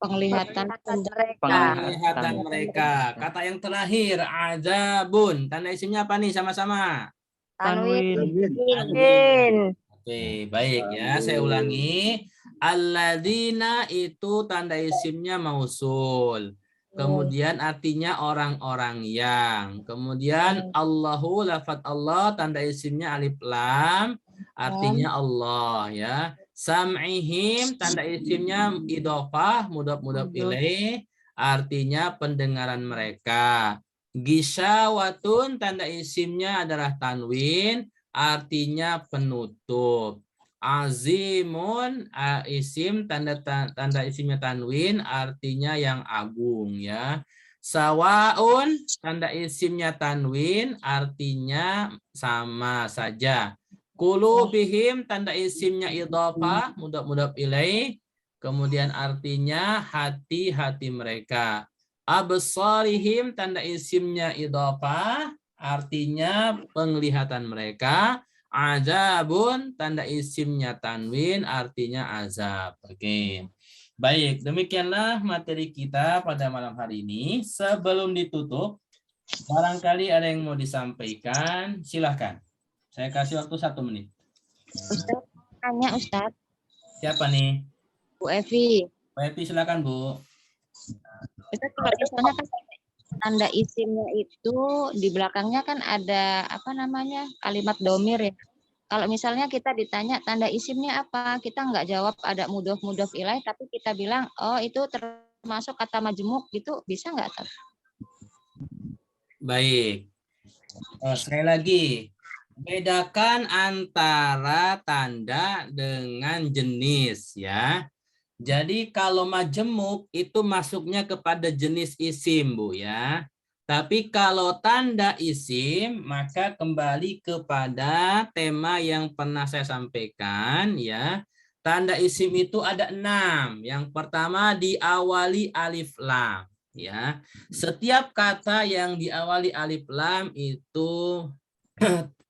Penglihatan. mereka. Penglihatan mereka. Kata yang terakhir, azabun. Tanda isimnya apa nih sama-sama? Tanwin. Tanwin. Oke, baik ya. Saya ulangi. Alladzina itu tanda isimnya mausul. Kemudian artinya orang-orang yang. Kemudian Allahu, lafadz Allah, tanda isimnya alif lam, artinya Allah ya. Sam'ihim, tanda isimnya idhofah, mudhaf ilaih, artinya pendengaran mereka. Gisyawatun, tanda isimnya adalah tanwin, artinya penutup. Azimun, isim tanda isimnya tanwin, artinya yang agung ya. Sawaun, tanda isimnya tanwin, artinya sama saja. Qulubihim, tanda isimnya idhofah, mudhaf ilaih, kemudian artinya hati-hati mereka. Absarihim, tanda isimnya idhofah, artinya penglihatan mereka. Azabun, tanda isimnya tanwin, artinya azab. Oke. Baik, demikianlah materi kita pada malam hari ini. Sebelum ditutup, barangkali ada yang mau disampaikan, silahkan. Saya kasih waktu 1 menit. Ustaz, tanya Ustaz. Siapa nih? Bu Evi. Bu Evi, silakan Bu. Ustaz, kalau di sana kan tanda isimnya itu di belakangnya kan ada apa namanya kalimat domir ya. Kalau misalnya kita ditanya tanda isimnya apa, kita nggak jawab ada mudhof ilaih, tapi kita bilang oh itu termasuk kata majmuk gitu, bisa nggak? Baik. Sekali lagi, bedakan antara tanda dengan jenis ya. Jadi kalau majemuk itu masuknya kepada jenis isim Bu ya. Tapi kalau tanda isim maka kembali kepada tema yang pernah saya sampaikan ya. Tanda isim itu ada 6. Yang pertama diawali alif lam ya. Setiap kata yang diawali alif lam itu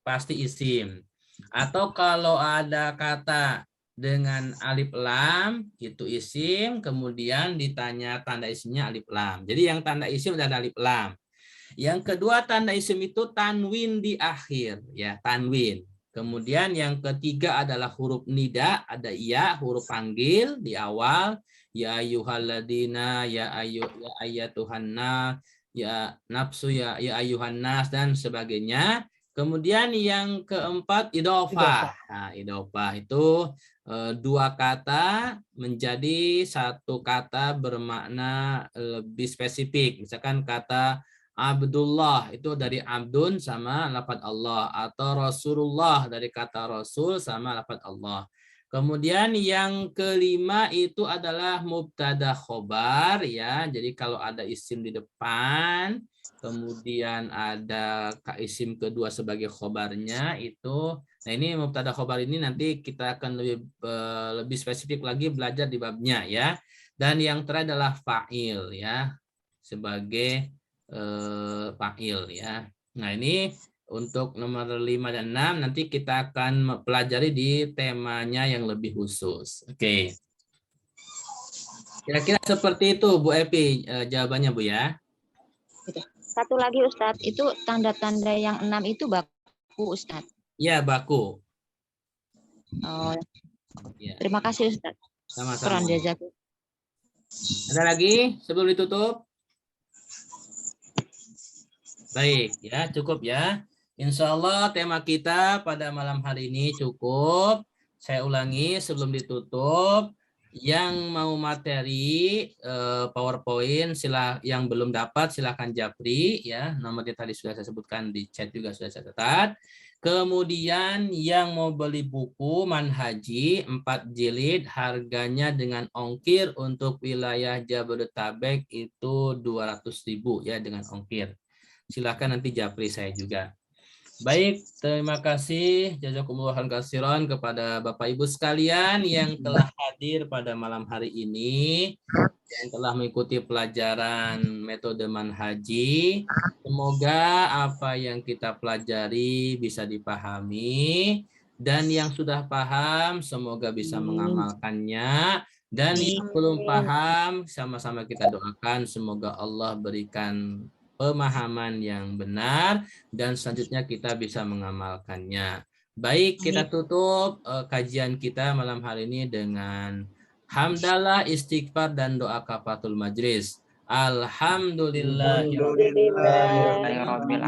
pasti isim. Atau kalau ada kata dengan alif lam itu isim, kemudian ditanya tanda isimnya alif lam. Jadi yang tanda isim adalah alif lam. Yang kedua tanda isim itu tanwin di akhir ya, tanwin. Kemudian yang ketiga adalah huruf nida, ada ya, huruf panggil di awal, ya ayyuhalladzina, ya ayyatuhanna, ya nafsu, ya ayyuhannas dan sebagainya. Kemudian yang keempat idhofah. Nah, idhofah itu 2 kata menjadi 1 kata bermakna lebih spesifik. Misalkan kata Abdullah itu dari abdun sama lafadz Allah, atau Rasulullah dari kata Rasul sama lafadz Allah. Kemudian yang kelima itu adalah mubtada khobar ya. Jadi kalau ada isim di depan, kemudian ada isim kedua sebagai khobarnya itu. Nah ini mubtada khobar ini nanti kita akan lebih spesifik lagi belajar di babnya ya. Dan yang terakhir adalah fa'il ya, sebagai fa'il ya. Nah ini untuk nomor 5 dan 6 nanti kita akan pelajari di temanya yang lebih khusus. Oke. Kira-kira seperti itu Bu Evi jawabannya Bu ya. Satu lagi Ustadz, itu tanda-tanda yang 6 itu baku Ustadz. Ya baku. Oh. Ya. Terima kasih Ustadz. Sama-sama. Ada lagi sebelum ditutup? Baik ya, cukup ya. Insya Allah tema kita pada malam hari ini cukup. Saya ulangi sebelum ditutup. Yang mau materi PowerPoint yang belum dapat silahkan japri ya. Nomornya tadi sudah saya sebutkan di chat juga sudah saya catat. Kemudian yang mau beli buku Manhaji 4 jilid harganya dengan ongkir untuk wilayah Jabodetabek itu 200.000 ya dengan ongkir. Silahkan nanti japri saya juga. Baik, terima kasih jazakumullah khairan kepada Bapak Ibu sekalian yang telah hadir pada malam hari ini, yang telah mengikuti pelajaran metode Manhaji. Semoga apa yang kita pelajari bisa dipahami, dan yang sudah paham semoga bisa mengamalkannya, dan yang belum paham sama-sama kita doakan semoga Allah berikan pemahaman yang benar dan selanjutnya kita bisa mengamalkannya. Baik, kita tutup kajian kita malam hari ini dengan hamdalah, istighfar dan doa kafaratul majlis. Alhamdulillahirabbil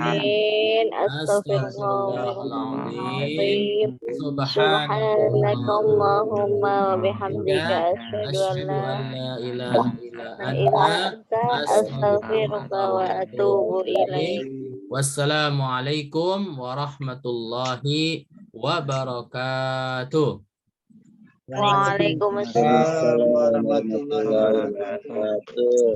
Astagfirullahaladzim. Subhanakallahumma wa bihamdika asyhadu an la ilaha illa anta astaghfiruka wa atubu ilaik. Wassalamualaikum warahmatullahi wabarakatuh. Waalaikumsalam. Warahmatullahi wabarakatuh.